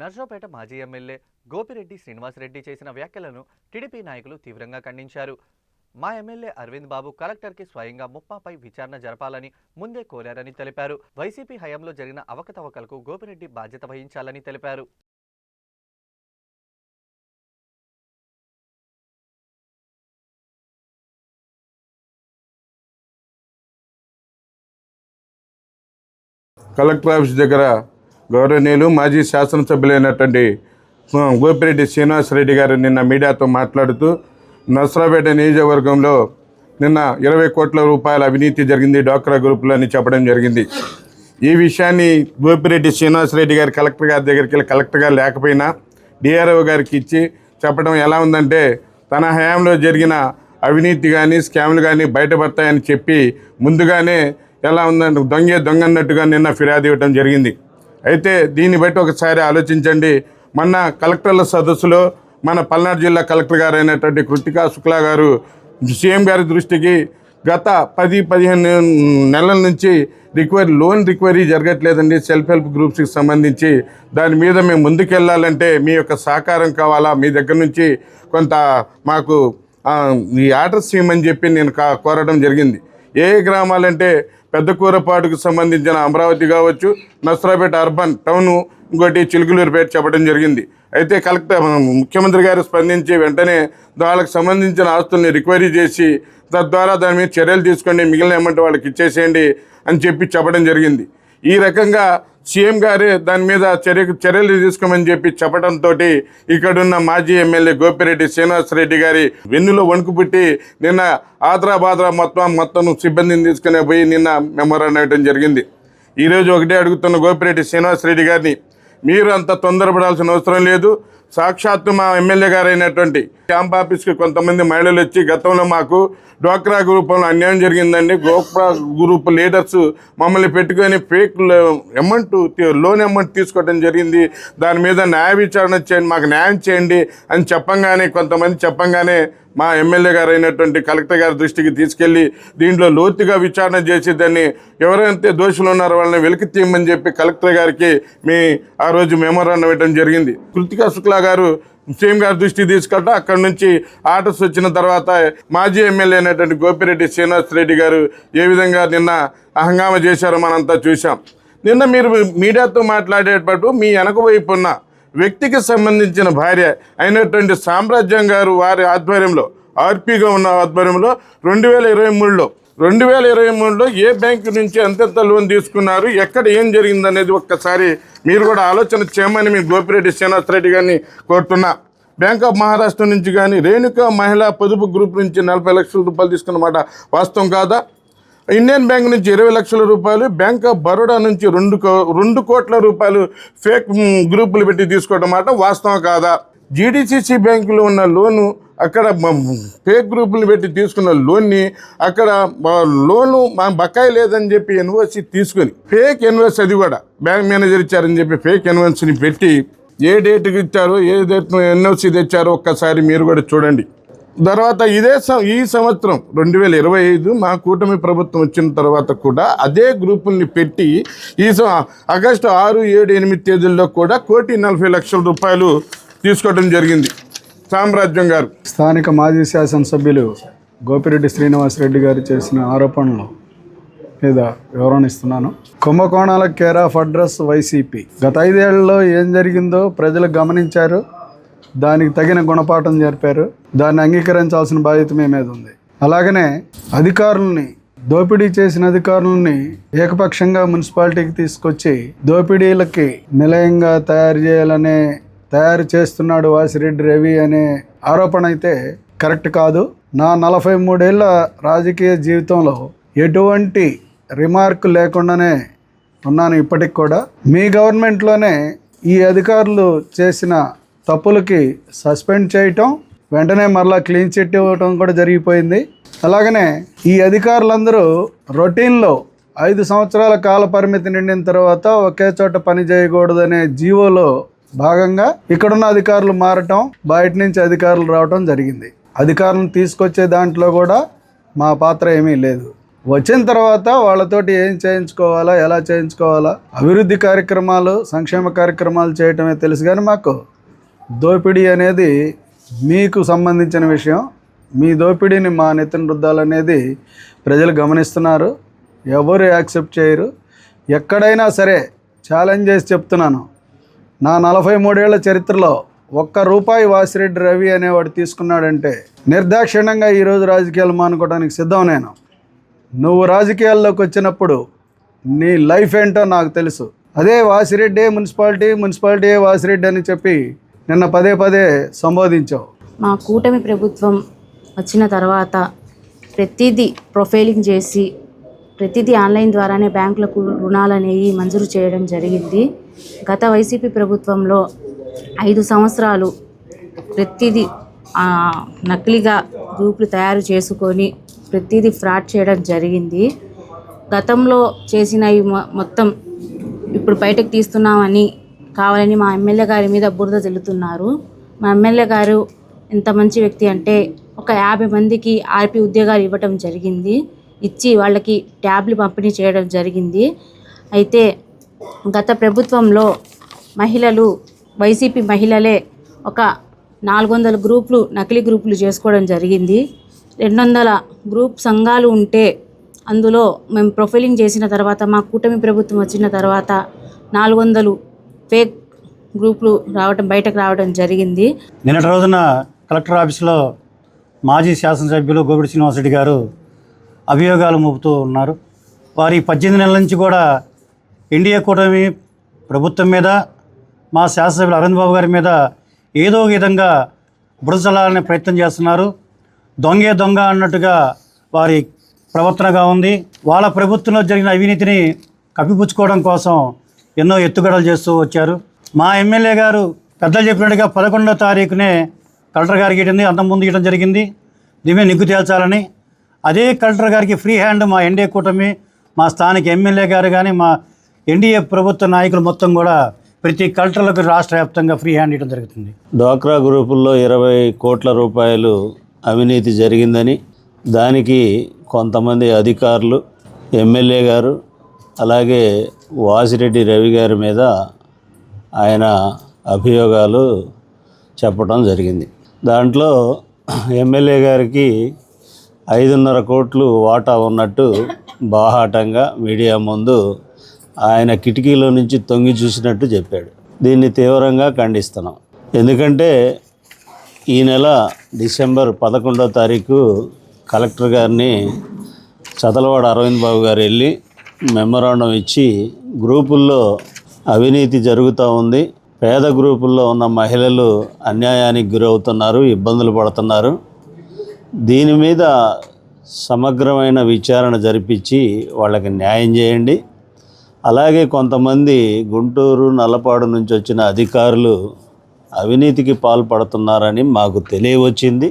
నర్సాపేట మాజీ ఎమ్మెల్యే గోపిరెడ్డి శ్రీనివాసరెడ్డి చేసిన వ్యాఖ్యలను టీడీపీ నాయకులు తీవ్రంగా ఖండించారు. మా ఎమ్మెల్యే అరవింద్ బాబు కలెక్టర్కి స్వయంగా ముప్పాపై విచారణ జరపాలని ముందే కోరారని తెలిపారు. వైసీపీ హయాంలో జరిగిన అవకతవకలకు గోపిరెడ్డి బాధ్యత వహించాలని తెలిపారు. కలెక్టర్ ఆఫీస్ దగ్గర గౌరవనీయులు మాజీ శాసనసభ్యులైనటువంటి గోపిరెడ్డి శ్రీనివాసరెడ్డి గారు నిన్న మీడియాతో మాట్లాడుతూ నర్సరాపేట నియోజకవర్గంలో నిన్న 20 కోట్ల రూపాయల అవినీతి జరిగింది డ్వాక్రా గ్రూపులో అని చెప్పడం జరిగింది. ఈ విషయాన్ని గోపిరెడ్డి శ్రీనివాసరెడ్డి గారు కలెక్టర్ గారి దగ్గరికి వెళ్ళి కలెక్టర్ గారు లేకపోయినా డిఆర్ఓ గారికి ఇచ్చి చెప్పడం ఎలా ఉందంటే తన హయాంలో జరిగిన అవినీతి కానీ స్కామ్లు కానీ బయటపడతాయని చెప్పి ముందుగానే ఎలా ఉందంటే దొంగ అన్నట్టుగా నిన్న ఫిర్యాదు ఇవ్వడం జరిగింది. అయితే దీన్ని బట్టి ఒకసారి ఆలోచించండి. మొన్న కలెక్టర్ల సదస్సులో మన పల్నాడు జిల్లా కలెక్టర్ గారు అయినటువంటి కృతికా శుక్లా గారు సీఎం గారి దృష్టికి గత 10-15 నెలల నుంచి లోన్ రికవరీ జరగట్లేదండి సెల్ఫ్ హెల్ప్ గ్రూప్స్కి సంబంధించి. దాని మీద మేము ముందుకెళ్ళాలంటే మీ యొక్క సహకారం కావాలా, మీ దగ్గర నుంచి కొంత మాకు ఈ ఆర్డర్స్ ఇవ్వమని చెప్పి నేను కోరడం జరిగింది. ఏ గ్రామాలంటే పెద్దకూరపాటుకు సంబంధించిన అమరావతి కావచ్చు, నర్సరాపేట అర్బన్ టౌను, ఇంకోటి చిలుకలూరుపేట చెప్పడం జరిగింది. అయితే ముఖ్యమంత్రి గారు స్పందించి వెంటనే వాళ్ళకి సంబంధించిన ఆస్తుల్ని రికవరీ చేసి తద్వారా దాని మీద చర్యలు తీసుకోండి, మిగిలిన అమౌంట్ వాళ్ళకి ఇచ్చేసేయండి అని చెప్పి చెప్పడం జరిగింది. ఈ రకంగా సీఎం గారే దాని మీద చర్యలు తీసుకోమని చెప్పి చెప్పడంతో ఇక్కడున్న మాజీ ఎమ్మెల్యే గోపిరెడ్డి శ్రీనివాసరెడ్డి గారి వెన్నులో వణుకు పుట్టి నిన్న ఆద్రా మొత్తం సిబ్బందిని తీసుకునే పోయి నిన్న మెమోరాండం ఇవ్వడం జరిగింది. ఈరోజు ఒకటే అడుగుతున్న గోపిరెడ్డి శ్రీనివాసరెడ్డి గారిని, మీరు అంత తొందరపడాల్సిన అవసరం లేదు. సాక్షాత్తు మా ఎమ్మెల్యే గారు అయినటువంటి క్యాంప్ ఆఫీస్కి కొంతమంది మహిళలు వచ్చి గతంలో మాకు డ్వాక్రా గ్రూపులో అన్యాయం జరిగిందండి, డ్వాక్రా గ్రూప్ లీడర్స్ మమ్మల్ని పెట్టుకొని ఫేక్ లోన్ అమౌంట్ తీసుకోవడం జరిగింది, దాని మీద న్యాయ విచారణ చేయండి, మాకు న్యాయం చేయండి అని చెప్పంగానే మా ఎమ్మెల్యే గారు అయినటువంటి కలెక్టర్ గారి దృష్టికి తీసుకెళ్ళి దీంట్లో లోతుగా విచారణ చేసి దాన్ని ఎవరైతే దోషులు ఉన్నారో వాళ్ళని వెలికి తీయమని చెప్పి కలెక్టర్ గారికి ఆ రోజు మెమోరాండం ఇవ్వడం జరిగింది. కృతికా శుక్లా గారు సీఎం గారి దృష్టికి తీసుకెళ్ళటం, అక్కడి నుంచి ఆర్డర్స్ వచ్చిన తర్వాత మాజీ ఎమ్మెల్యే అయినటువంటి గోపిరెడ్డి శ్రీనివాసరెడ్డి గారు ఏ విధంగా నిన్న హంగామా చేశారో మనంతా చూసాం. నిన్న మీరు మీడియాతో మాట్లాడేటప్పుడు మీ వెనక వైపు ఉన్న వ్యక్తికి సంబంధించిన భార్య అయినటువంటి సామ్రాజ్యం గారు వారి ఆధ్వర్యంలో ఆర్పీగా ఉన్న ఆధ్వర్యంలో 2023లో ఏ బ్యాంకు నుంచి ఎంతెంత లోన్ తీసుకున్నారు, ఎక్కడ ఏం జరిగిందనేది ఒక్కసారి మీరు కూడా ఆలోచన చేయమని మీ గోపిరెడ్డి శ్రీనివాసరెడ్డి గారిని కోరుతున్నా. బ్యాంక్ ఆఫ్ మహారాష్ట్ర నుంచి కానీ రేణుకా మహిళా పొదుపు గ్రూప్ నుంచి 40 లక్షల రూపాయలు తీసుకున్నమాట వాస్తవం కాదా? ఇండియన్ బ్యాంక్ నుంచి 20 లక్షల రూపాయలు, బ్యాంక్ ఆఫ్ బరోడా నుంచి 2 కోట్ల రూపాయలు ఫేక్ గ్రూపులు పెట్టి తీసుకోవడం మాట వాస్తవం కాదా? జీడీసీసీ బ్యాంకులో ఉన్న లోను అక్కడ ఫేక్ గ్రూపులు పెట్టి తీసుకున్న లోన్ని అక్కడ లోను మా బకాయి లేదని చెప్పి ఎన్ఓసి తీసుకొని ఫేక్ ఎన్ఓసి, అది కూడా బ్యాంక్ మేనేజర్ ఇచ్చారని చెప్పి ఫేక్ ఎన్ఓసిని పెట్టి ఏ డేట్కి ఇచ్చారో ఏ డేట్ ఎన్ఓసి తెచ్చారో ఒక్కసారి మీరు కూడా చూడండి. తర్వాత ఈ సంవత్సరం 2025 మా కూటమి ప్రభుత్వం వచ్చిన తర్వాత కూడా అదే గ్రూపుల్ని పెట్టి ఆగస్టు 6, 7, 8 తేదీల్లో కూడా 1,40 లక్షల రూపాయలు తీసుకోవడం జరిగింది. సామ్రాజ్యం గారు స్థానిక మాజీ శాసనసభ్యులు గోపిరెడ్డి శ్రీనివాసరెడ్డి గారు చేసిన ఆరోపణలు మీద వివరణ ఇస్తున్నాను. కుంభకోణాల కేర్ ఆఫ్ అడ్రస్ వైసీపీ. గత 5 ఏళ్లలో ఏం జరిగిందో ప్రజలు గమనించారు, దానికి తగిన గుణపాఠం జరిపారు, దాన్ని అంగీకరించాల్సిన బాధ్యత మీ మీద ఉంది. అలాగనే దోపిడీ చేసిన అధికారులని ఏకపక్షంగా మున్సిపాలిటీకి తీసుకొచ్చి దోపిడీలకి నిలయంగా తయారు చేస్తున్నాడు వాసిరెడ్డి రవి అనే ఆరోపణ అయితే కరెక్ట్ కాదు. నా 43 ఏళ్ల రాజకీయ జీవితంలో ఎటువంటి రిమార్క్ లేకుండానే ఉన్నాను ఇప్పటికి కూడా. మీ గవర్నమెంట్లోనే ఈ అధికారులు చేసిన తప్పులకి సస్పెండ్ చేయటం, వెంటనే మరలా క్లీన్ చిట్ ఇవ్వటం కూడా జరిగిపోయింది. అలాగనే ఈ అధికారులందరూ రొటీన్లో 5 సంవత్సరాల కాల పరిమితి నిండిన తర్వాత ఒకే చోట పని చేయకూడదనే జీవోలో భాగంగా ఇక్కడున్న అధికారులు మారటం, బయట నుంచి అధికారులు రావటం జరిగింది. అధికారులను తీసుకొచ్చే దాంట్లో కూడా మా పాత్ర ఏమీ లేదు. వచ్చిన తర్వాత వాళ్ళతోటి ఏం చేయించుకోవాలా, ఎలా చేయించుకోవాలా, అభివృద్ధి కార్యక్రమాలు, సంక్షేమ కార్యక్రమాలు చేయటమే తెలుసు. కానీ మాకు దోపిడీ అనేది మీకు సంబంధించిన విషయం. మీ దోపిడీని మా నెత్తిన రుద్దాలనేది ప్రజలు గమనిస్తున్నారు. ఎవరు యాక్సెప్ట్ చేయరు. ఎక్కడైనా సరే ఛాలెంజ్ చేసి చెప్తున్నాను, నా 43 ఏళ్ల చరిత్రలో ₹1 వాసిరెడ్డి రవి అనేవాడు తీసుకున్నాడంటే నిర్దాక్షిణ్యంగా ఈరోజు రాజకీయాలు మానుకోవడానికి సిద్ధం. నేను నువ్వు రాజకీయాల్లోకి వచ్చినప్పుడు నీ లైఫ్ ఏంటో నాకు తెలుసు. అదే వాసిరెడ్డి మున్సిపాలిటీ వాసిరెడ్డి అని చెప్పి నిన్న పదే సంబోధించావు. మా కూటమి ప్రభుత్వం వచ్చిన తర్వాత ప్రతిదీ ప్రొఫైలింగ్ చేసి ప్రతిదీ ఆన్లైన్ ద్వారానే బ్యాంకులకు రుణాలు అనేవి మంజూరు చేయడం జరిగింది. గత వైసీపీ ప్రభుత్వంలో 5 సంవత్సరాలు ప్రతిదీ నకిలీగా గ్రూపులు తయారు చేసుకొని ప్రతిదీ ఫ్రాడ్ చేయడం జరిగింది. గతంలో చేసిన మొత్తం ఇప్పుడు బయటకు తీస్తున్నామని కావాలని మా ఎమ్మెల్యే గారి మీద బురద జల్లుతున్నారు. మా ఎమ్మెల్యే గారు ఎంత మంచి వ్యక్తి అంటే ఒక 50 మందికి ఆర్పి ఉద్యోగాలు ఇవ్వటం జరిగింది. ఇచ్చి వాళ్ళకి ట్యాబ్లు పంపిణీ చేయడం జరిగింది. అయితే గత ప్రభుత్వంలో మహిళలు, వైసీపీ మహిళలే ఒక 400 గ్రూపులు, నకిలీ గ్రూపులు చేసుకోవడం జరిగింది. 200 గ్రూప్ సంఘాలు ఉంటే అందులో మేము ప్రొఫైలింగ్ చేసిన తర్వాత, మా కూటమి ప్రభుత్వం వచ్చిన తర్వాత 400 ఫేక్ గ్రూపులు బయటకు రావడం జరిగింది. నిన్నటి రోజున కలెక్టర్ ఆఫీసులో మాజీ శాసనసభ్యులు గోపిరెడ్డి శ్రీనివాసరెడ్డి గారు అభియోగాలు మోపుతూ ఉన్నారు. వారి 18 నెలల నుంచి కూడా ఎన్డీఏ కూటమి ప్రభుత్వం మీద, మా శాసనసభ్యులు అరవింద్ బాబు గారి మీద ఏదో విధంగా బురదలాలనే ప్రయత్నం చేస్తున్నారు. దొంగ అన్నట్టుగా వారి ప్రవర్తనగా ఉంది. వాళ్ళ ప్రభుత్వంలో జరిగిన అవినీతిని కప్పిపుచ్చుకోవడం కోసం ఎన్నో ఎత్తుగడలు చేస్తూ వచ్చారు. మా ఎమ్మెల్యే గారు పెద్దలు చెప్పినట్టుగా 11వ తారీఖునే కలెక్టర్ గారికి ఇవ్వడం, అంతకుముందు ఇవ్వడం జరిగింది. దీని నిగ్గు తేల్చాలని. అదే కలెక్టర్ గారికి ఫ్రీ హ్యాండ్ మా ఎన్డీఏ కూటమి, మా స్థానిక ఎమ్మెల్యే గారు కానీ, మా ఎన్డీఏ ప్రభుత్వ నాయకులు మొత్తం కూడా ప్రతి కలెక్టర్లకు రాష్ట్ర వ్యాప్తంగా ఫ్రీ హ్యాండ్ ఇవ్వడం జరుగుతుంది. డ్వాక్రా గ్రూపుల్లో 20 కోట్ల రూపాయలు అవినీతి జరిగిందని, దానికి కొంతమంది అధికారులు, ఎమ్మెల్యే గారు, అలాగే వాసిరెడ్డి రవి గారి మీద ఆయన అభియోగాలు చెప్పడం జరిగింది. దాంట్లో ఎమ్మెల్యే గారికి 5.5 కోట్లు వాటా ఉన్నట్టు బాహాటంగా మీడియా ముందు ఆయన కిటికీలో నుంచి తొంగి చూసినట్టు చెప్పాడు. దీన్ని తీవ్రంగా ఖండిస్తున్నాం. ఎందుకంటే ఈ నెల డిసెంబర్ 11వ తారీఖు కలెక్టర్ గారిని చదలవాడ అరవింద్ బాబు గారు వెళ్ళి మెమరాండం ఇచ్చి, గ్రూపుల్లో అవినీతి జరుగుతూ ఉంది, పేద గ్రూపుల్లో ఉన్న మహిళలు అన్యాయానికి గురవుతున్నారు, ఇబ్బందులు పడుతున్నారు, దీని మీద సమగ్రమైన విచారణ జరిపించి వాళ్ళకి న్యాయం చేయండి. అలాగే కొంతమంది గుంటూరు, నల్లపాడు నుంచి వచ్చిన అధికారులు అవినీతికి పాల్పడుతున్నారని మాకు తెలియవచ్చింది.